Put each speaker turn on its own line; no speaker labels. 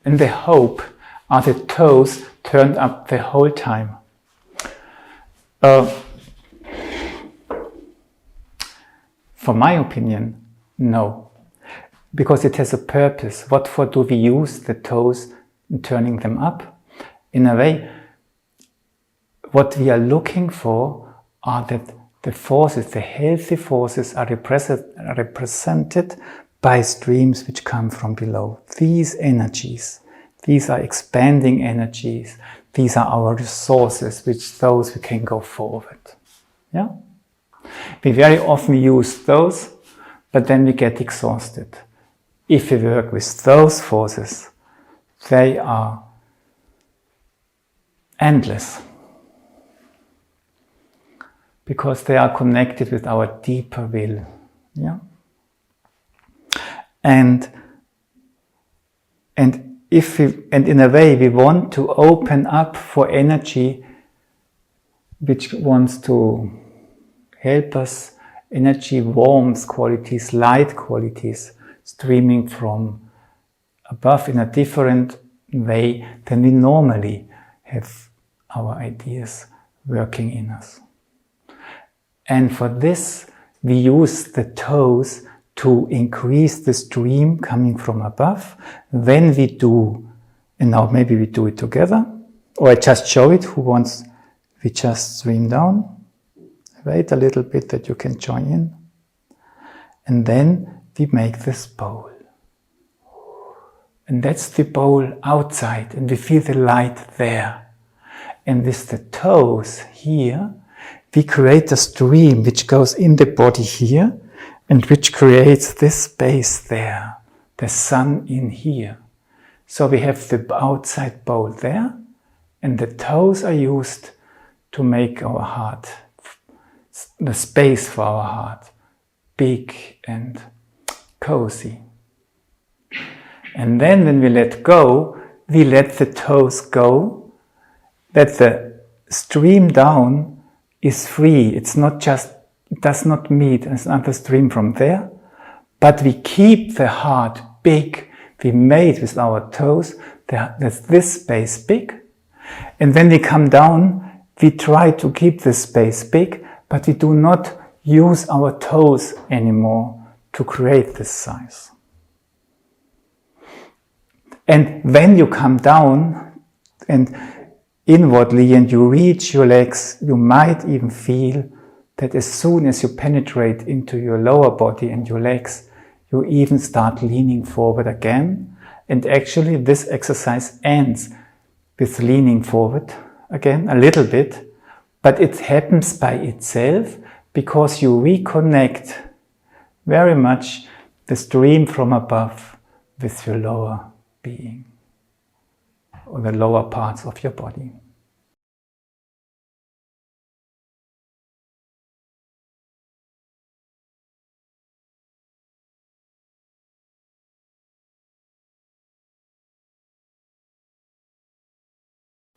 And the hope are the toes turned up the whole time. For my opinion, no. Because it has a purpose. What for do we use the toes in turning them up? In a way, what we are looking for are that the forces, the healthy forces, are represented by streams which come from below. These energies, these are expanding energies. These are our resources, which those we can go forward. Yeah? We very often use those, but then we get exhausted. If we work with those forces, they are endless. Because they are connected with our deeper will. Yeah? And in a way we want to open up for energy which wants to help us, energy, warmth qualities, light qualities, streaming from above in a different way than we normally have our ideas working in us. And for this, we use the toes to increase the stream coming from above. When we do, and now maybe we do it together, or I just show it, who wants, we just stream down. Wait a little bit that you can join in. And then we make this bowl. And that's the bowl outside, and we feel the light there. And with the toes here, we create a stream which goes in the body here, and which creates this space there, the sun in here. So we have the outside bowl there, and the toes are used to make our heart, the space for our heart, big and cozy. And then when we let go, we let the toes go, that the stream down is free. It's not just, it does not meet another stream from there, but we keep the heart big. We made with our toes, that's this space big. And when we come down, we try to keep this space big, but we do not use our toes anymore to create this size. And when you come down and inwardly and you reach your legs, you might even feel that as soon as you penetrate into your lower body and your legs, you even start leaning forward again. And actually this exercise ends with leaning forward again a little bit, but it happens by itself because you reconnect very much the stream from above with your lower being, or the lower parts of your body.